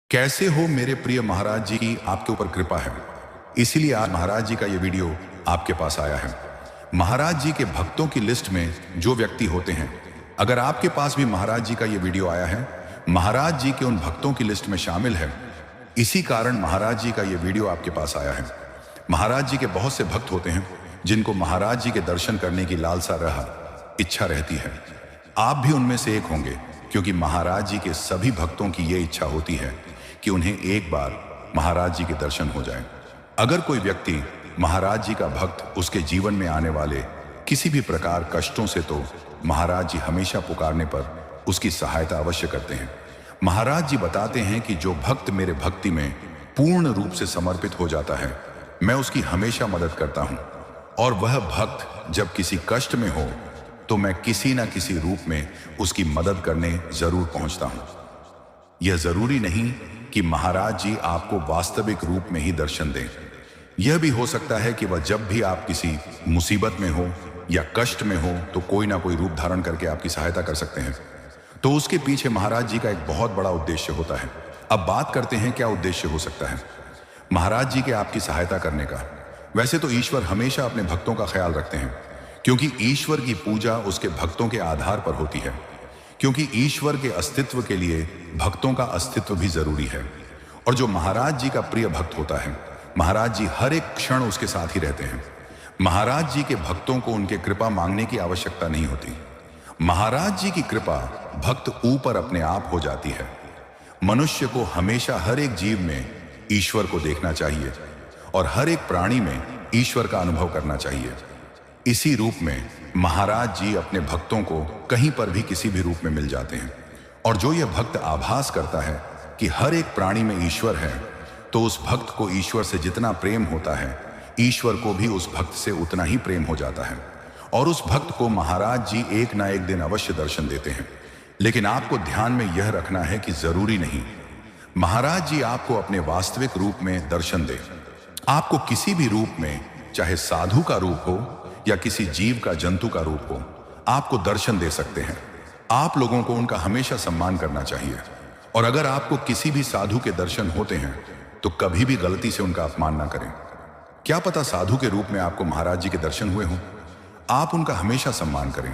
कैसे हो मेरे प्रिय महाराज जी की आपके ऊपर कृपा है, इसीलिए आज महाराज जी का ये वीडियो आपके पास आया है। महाराज जी के भक्तों की लिस्ट में जो व्यक्ति होते हैं, अगर आपके पास भी महाराज जी का ये वीडियो आया है, महाराज जी के उन भक्तों की लिस्ट में शामिल है। इसी कारण महाराज जी का ये वीडियो आपके पास आया है। महाराज जी के बहुत से भक्त होते हैं जिनको महाराज जी के दर्शन करने की लालसा इच्छा रहती है। आप भी उनमें से एक होंगे, क्योंकि महाराज जी के सभी भक्तों की ये इच्छा होती है कि उन्हें एक बार महाराज जी के दर्शन हो जाएं। अगर कोई व्यक्ति महाराज जी का भक्त उसके जीवन में आने वाले किसी भी प्रकार कष्टों से, तो महाराज जी हमेशा पुकारने पर उसकी सहायता अवश्य करते हैं। महाराज जी बताते हैं कि जो भक्त मेरे भक्ति में पूर्ण रूप से समर्पित हो जाता है, मैं उसकी हमेशा मदद करता हूं, और वह भक्त जब किसी कष्ट में हो तो मैं किसी न किसी रूप में उसकी मदद करने जरूर पहुंचता हूं। यह जरूरी नहीं कि महाराज जी आपको वास्तविक रूप में ही दर्शन दें। यह भी हो सकता है कि वह जब भी आप किसी मुसीबत में हो या कष्ट में हो तो कोई ना कोई रूप धारण करके आपकी सहायता कर सकते हैं। तो उसके पीछे महाराज जी का एक बहुत बड़ा उद्देश्य होता है। अब बात करते हैं क्या उद्देश्य हो सकता है महाराज जी के आपकी सहायता करने का। वैसे तो ईश्वर हमेशा अपने भक्तों का ख्याल रखते हैं, क्योंकि ईश्वर की पूजा उसके भक्तों के आधार पर होती है। क्योंकि ईश्वर के अस्तित्व के लिए भक्तों का अस्तित्व भी जरूरी है। और जो महाराज जी का प्रिय भक्त होता है, महाराज जी हर एक क्षण उसके साथ ही रहते हैं। महाराज जी के भक्तों को उनके कृपा मांगने की आवश्यकता नहीं होती। महाराज जी की कृपा भक्त ऊपर अपने आप हो जाती है। मनुष्य को हमेशा हर एक जीव में ईश्वर को देखना चाहिए और हर एक प्राणी में ईश्वर का अनुभव करना चाहिए। इसी रूप में महाराज जी अपने भक्तों को कहीं पर भी किसी भी रूप में मिल जाते हैं। और जो यह भक्त आभास करता है कि हर एक प्राणी में ईश्वर है, तो उस भक्त को ईश्वर से जितना प्रेम होता है, ईश्वर को भी उस भक्त से उतना ही प्रेम हो जाता है। और उस भक्त को महाराज जी एक ना एक दिन अवश्य दर्शन देते हैं। लेकिन आपको ध्यान में यह रखना है कि जरूरी नहीं महाराज जी आपको अपने वास्तविक रूप में दर्शन दे। आपको किसी भी रूप में, चाहे साधु का रूप हो या किसी जीव का, जंतु का रूप हो, आपको दर्शन दे सकते हैं। आप लोगों को उनका हमेशा सम्मान करना चाहिए। और अगर आपको किसी भी साधु के दर्शन होते हैं तो कभी भी गलती से उनका अपमान ना करें। क्या पता साधु के रूप में आपको महाराज जी के दर्शन हुए हों। आप उनका हमेशा सम्मान करें,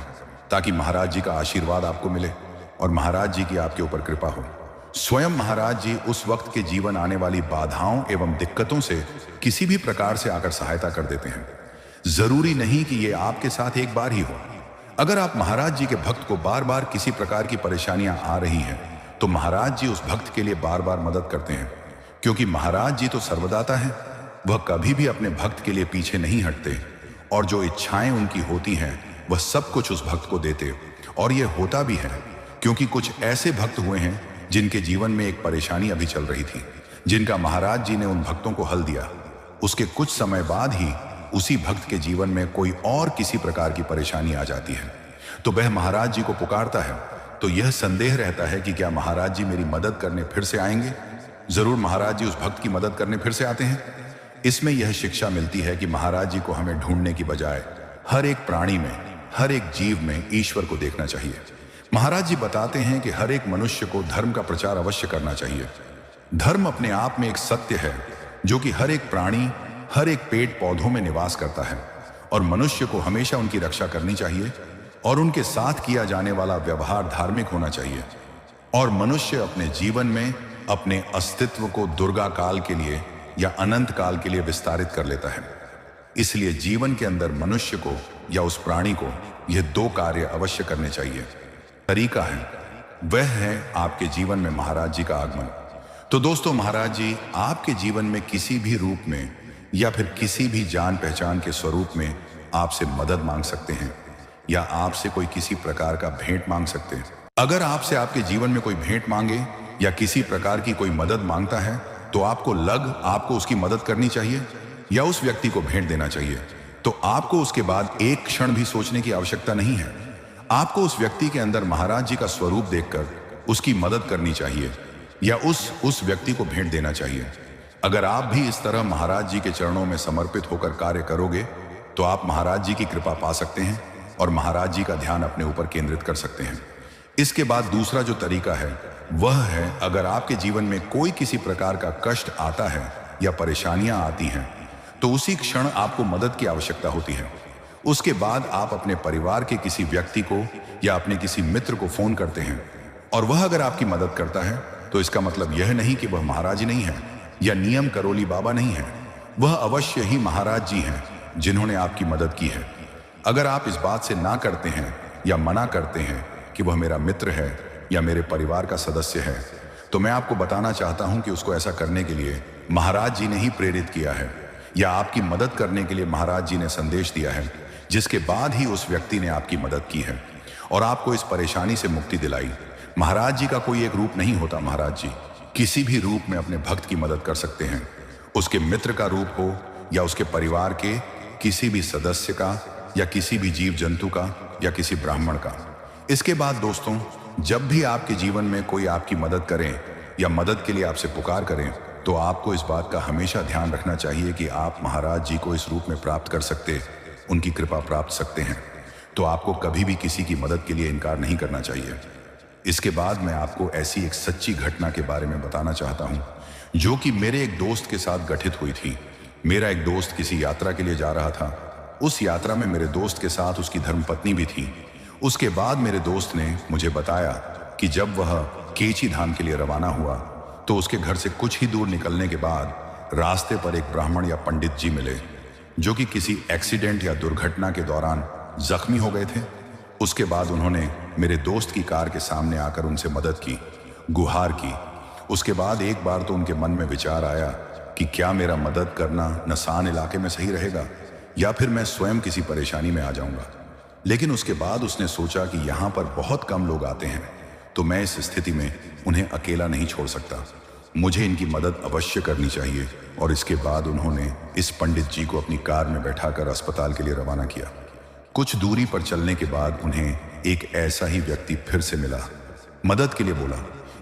ताकि महाराज जी का आशीर्वाद आपको मिले और महाराज जी की आपके ऊपर कृपा हो। स्वयं महाराज जी उस वक्त के जीवन आने वाली बाधाओं एवं दिक्कतों से किसी भी प्रकार से आकर सहायता कर देते हैं। जरूरी नहीं कि यह आपके साथ एक बार ही हो। अगर आप महाराज जी के भक्त को बार बार किसी प्रकार की परेशानियां आ रही हैं, तो महाराज जी उस भक्त के लिए बार बार मदद करते हैं। क्योंकि महाराज जी तो सर्वदाता हैं, वह कभी भी अपने भक्त के लिए पीछे नहीं हटते, और जो इच्छाएं उनकी होती हैं वह सब कुछ उस भक्त को देते। और यह होता भी है, क्योंकि कुछ ऐसे भक्त हुए हैं जिनके जीवन में एक परेशानी अभी चल रही थी, जिनका महाराज जी ने उन भक्तों को हल दिया। उसके कुछ समय बाद ही उसी भक्त के जीवन में कोई और किसी प्रकार की परेशानी आ जाती है, तो वह महाराज जी को पुकारता है। तो यह संदेह रहता है कि क्या महाराज जी मेरी मदद करने फिर से आएंगे। जरूर महाराज जी उस भक्त की मदद करने फिर से आते हैं। इसमें यह शिक्षा मिलती है कि महाराज जी को हमें ढूंढने की बजाय हर एक प्राणी में, हर एक जीव में ईश्वर को देखना चाहिए। महाराज जी बताते हैं कि हर एक मनुष्य को धर्म का प्रचार अवश्य करना चाहिए। धर्म अपने आप में एक सत्य है जो कि हर एक प्राणी, हर एक पेड़ पौधों में निवास करता है, और मनुष्य को हमेशा उनकी रक्षा करनी चाहिए और उनके साथ किया जाने वाला व्यवहार धार्मिक होना चाहिए। और मनुष्य अपने जीवन में अपने अस्तित्व को दुर्गा काल के लिए या अनंत काल के लिए विस्तारित कर लेता है। इसलिए जीवन के अंदर मनुष्य को या उस प्राणी को यह दो कार्य अवश्य करने चाहिए। तरीका है, वह है आपके जीवन में महाराज जी का आगमन। तो दोस्तों, महाराज जी आपके जीवन में किसी भी रूप में या फिर किसी भी जान पहचान के स्वरूप में आपसे मदद मांग सकते हैं, या आपसे कोई किसी प्रकार का भेंट मांग सकते हैं। अगर आपसे आपके जीवन में कोई भेंट मांगे या किसी प्रकार की कोई मदद मांगता है, तो आपको उसकी मदद करनी चाहिए या उस व्यक्ति को भेंट देना चाहिए। तो आपको उसके बाद एक क्षण भी सोचने की आवश्यकता नहीं है। आपको उस व्यक्ति के अंदर महाराज जी का स्वरूप देखकर उसकी मदद करनी चाहिए या उस व्यक्ति को भेंट देना चाहिए। अगर आप भी इस तरह महाराज जी के चरणों में समर्पित होकर कार्य करोगे, तो आप महाराज जी की कृपा पा सकते हैं और महाराज जी का ध्यान अपने ऊपर केंद्रित कर सकते हैं। इसके बाद दूसरा जो तरीका है वह है, अगर आपके जीवन में कोई किसी प्रकार का कष्ट आता है या परेशानियां आती हैं तो उसी क्षण आपको मदद की आवश्यकता होती है। उसके बाद आप अपने परिवार के किसी व्यक्ति को या अपने किसी मित्र को फोन करते हैं और वह अगर आपकी मदद करता है तो इसका मतलब यह नहीं कि वह महाराज नहीं है या नियम करोली बाबा नहीं है। वह अवश्य ही महाराज जी हैं जिन्होंने आपकी मदद की है। अगर आप इस बात से ना करते हैं या मना करते हैं कि वह मेरा मित्र है या मेरे परिवार का सदस्य है, तो मैं आपको बताना चाहता हूं कि उसको ऐसा करने के लिए महाराज जी ने ही प्रेरित किया है या आपकी मदद करने के लिए महाराज जी ने संदेश दिया है, जिसके बाद ही उस व्यक्ति ने आपकी मदद की है और आपको इस परेशानी से मुक्ति दिलाई। महाराज जी का कोई एक रूप नहीं होता। महाराज जी किसी भी रूप में अपने भक्त की मदद कर सकते हैं, उसके मित्र का रूप हो या उसके परिवार के किसी भी सदस्य का या किसी भी जीव जंतु का या किसी ब्राह्मण का। इसके बाद दोस्तों, जब भी आपके जीवन में कोई आपकी मदद करें या मदद के लिए आपसे पुकार करें तो आपको इस बात का हमेशा ध्यान रखना चाहिए कि आप महाराज जी को इस रूप में प्राप्त कर सकते, उनकी कृपा प्राप्त सकते हैं। तो आपको कभी भी किसी की मदद के लिए इनकार नहीं करना चाहिए। इसके बाद मैं आपको ऐसी एक सच्ची घटना के बारे में बताना चाहता हूं जो कि मेरे एक दोस्त के साथ घटित हुई थी। मेरा एक दोस्त किसी यात्रा के लिए जा रहा था। उस यात्रा में मेरे दोस्त के साथ उसकी धर्मपत्नी भी थी। उसके बाद मेरे दोस्त ने मुझे बताया कि जब वह केची धाम के लिए रवाना हुआ तो उसके घर से कुछ ही दूर निकलने के बाद रास्ते पर एक ब्राह्मण या पंडित जी मिले जो कि किसी एक्सीडेंट या दुर्घटना के दौरान जख्मी हो गए थे। उसके बाद उन्होंने मेरे दोस्त की कार के सामने आकर उनसे मदद की, गुहार की। उसके बाद एक बार तो उनके मन में विचार आया कि क्या मेरा मदद करना नसान इलाके में सही रहेगा या फिर मैं स्वयं किसी परेशानी में आ जाऊंगा। लेकिन उसके बाद उसने सोचा कि यहाँ पर बहुत कम लोग आते हैं तो मैं इस स्थिति में उन्हें अकेला नहीं छोड़ सकता, मुझे इनकी मदद अवश्य करनी चाहिए। और इसके बाद उन्होंने इस पंडित जी को अपनी कार में बैठाकर अस्पताल के लिए रवाना किया। कुछ दूरी पर चलने के बाद उन्हें एक ऐसा ही व्यक्ति फिर से मिला, मदद के लिए बोला।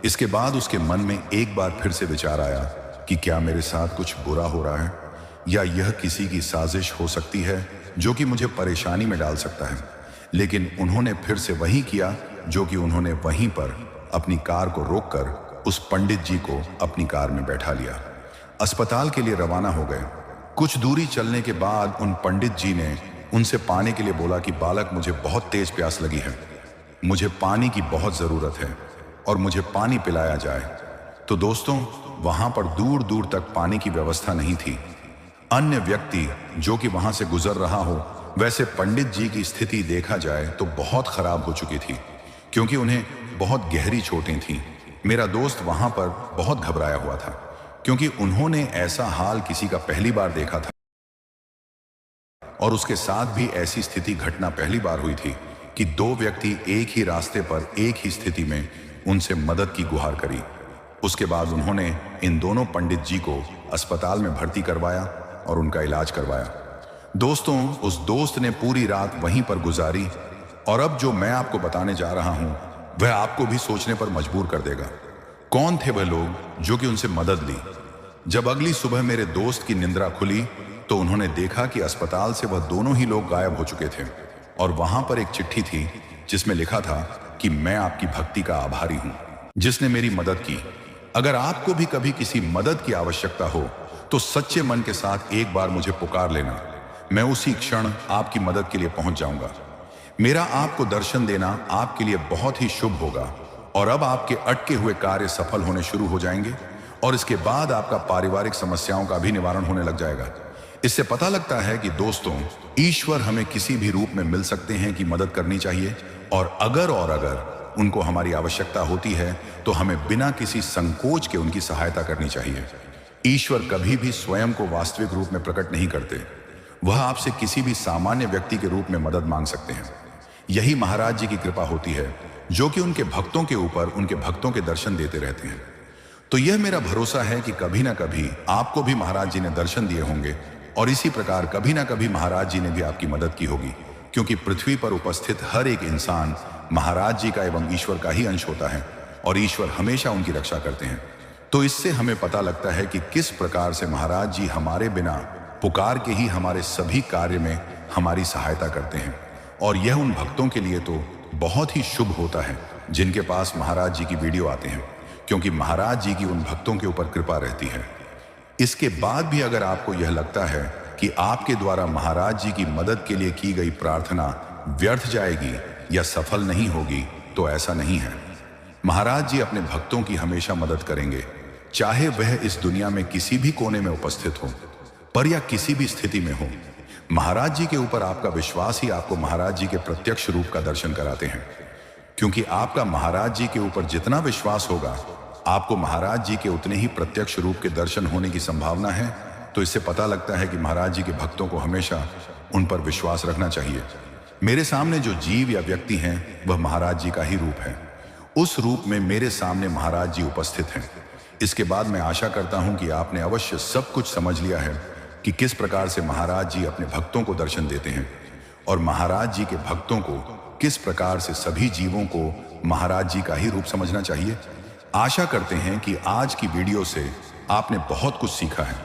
इसके बाद उसके मन में एक बार फिर से विचार आया कि क्या मेरे साथ कुछ बुरा हो रहा है या यह किसी की साजिश हो सकती है जो कि मुझे परेशानी में डाल सकता है। लेकिन उन्होंने फिर से वही किया जो कि उन्होंने वहीं पर अपनी कार को रोककर उस पंडित जी को अपनी कार में बैठा लिया। अस्पताल के लिए रवाना हो गए। कुछ दूरी चलने के बाद उन पंडित जी ने उनसे पानी के लिए बोला कि बालक, मुझे बहुत तेज प्यास लगी है, मुझे पानी की बहुत जरूरत है और मुझे पानी पिलाया जाए। तो दोस्तों, वहां पर दूर दूर तक पानी की व्यवस्था नहीं थी। अन्य व्यक्ति जो कि वहां से गुजर रहा हो, वैसे पंडित जी की स्थिति देखा जाए तो बहुत खराब हो चुकी थी क्योंकि उन्हें बहुत गहरी चोटें थीं। मेरा दोस्त वहां पर बहुत घबराया हुआ था क्योंकि उन्होंने ऐसा हाल किसी का पहली बार देखा था और उसके साथ भी ऐसी स्थिति घटना पहली बार हुई थी कि दो व्यक्ति एक ही रास्ते पर एक ही स्थिति में उनसे मदद की गुहार करी। उसके बाद उन्होंने इन दोनों पंडित जी को अस्पताल में भर्ती करवाया और उनका इलाज करवाया। दोस्तों, उस दोस्त ने पूरी रात वहीं पर गुजारी और अब जो मैं आपको बताने जा रहा हूं वह आपको भी सोचने पर मजबूर कर देगा। कौन थे वह लोग जो कि उनसे मदद ली? जब अगली सुबह मेरे दोस्त की निंद्रा खुली तो उन्होंने देखा कि अस्पताल से वह दोनों ही लोग गायब हो चुके थे और वहां पर एक चिट्ठी थी जिसमें लिखा था कि मैं आपकी भक्ति का आभारी हूं जिसने मेरी मदद की। अगर आपको भी कभी किसी मदद की आवश्यकता हो तो सच्चे मन के साथ एक बार मुझे पुकार लेना, मैं उसी क्षण आपकी मदद के लिए पहुंच जाऊंगा। मेरा आपको दर्शन देना आपके लिए बहुत ही शुभ होगा और अब आपके अटके हुए कार्य सफल होने शुरू हो जाएंगे और इसके बाद आपका पारिवारिक समस्याओं का भी निवारण होने लग जाएगा। इससे पता लगता है कि दोस्तों, ईश्वर हमें किसी भी रूप में मिल सकते हैं कि मदद करनी चाहिए और अगर उनको हमारी आवश्यकता होती है तो हमें बिना किसी संकोच के उनकी सहायता करनी चाहिए। ईश्वर कभी भी स्वयं को वास्तविक रूप में प्रकट नहीं करते, वह आपसे किसी भी सामान्य व्यक्ति के रूप में मदद मांग सकते हैं। यही महाराज जी की कृपा होती है जो कि उनके भक्तों के ऊपर उनके भक्तों के दर्शन देते रहते हैं। तो यह मेरा भरोसा है कि कभी ना कभी आपको भी महाराज जी ने दर्शन दिए होंगे और इसी प्रकार कभी ना कभी महाराज जी ने भी आपकी मदद की होगी, क्योंकि पृथ्वी पर उपस्थित हर एक इंसान महाराज जी का एवं ईश्वर का ही अंश होता है और ईश्वर हमेशा उनकी रक्षा करते हैं। तो इससे हमें पता लगता है कि किस प्रकार से महाराज जी हमारे बिना पुकार के ही हमारे सभी कार्य में हमारी सहायता करते हैं और यह उन भक्तों के लिए तो बहुत ही शुभ होता है जिनके पास महाराज जी की वीडियो आते हैं, क्योंकि महाराज जी की उन भक्तों के ऊपर कृपा रहती है। इसके बाद भी अगर आपको यह लगता है कि आपके द्वारा महाराज जी की मदद के लिए की गई प्रार्थना व्यर्थ जाएगी या सफल नहीं होगी, तो ऐसा नहीं है। महाराज जी अपने भक्तों की हमेशा मदद करेंगे, चाहे वह इस दुनिया में किसी भी कोने में उपस्थित हो, पर या किसी भी स्थिति में हो। महाराज जी के ऊपर आपका विश्वास ही आपको महाराज जी के प्रत्यक्ष रूप का दर्शन कराते हैं, क्योंकि आपका महाराज जी के ऊपर जितना विश्वास होगा, आपको महाराज जी के उतने ही प्रत्यक्ष रूप के दर्शन होने की संभावना है। तो इससे पता लगता है कि महाराज जी के भक्तों को हमेशा उन पर विश्वास रखना चाहिए। मेरे सामने जो जीव या व्यक्ति हैं, वह महाराज जी का ही रूप है। उस रूप में मेरे सामने महाराज जी उपस्थित हैं। इसके बाद मैं आशा करता हूं कि आपने अवश्य सब कुछ समझ लिया है कि किस प्रकार से महाराज जी अपने भक्तों को दर्शन देते हैं और महाराज जी के भक्तों को किस प्रकार से सभी जीवों को महाराज जी का ही रूप समझना चाहिए। आशा करते हैं कि आज की वीडियो से आपने बहुत कुछ सीखा है।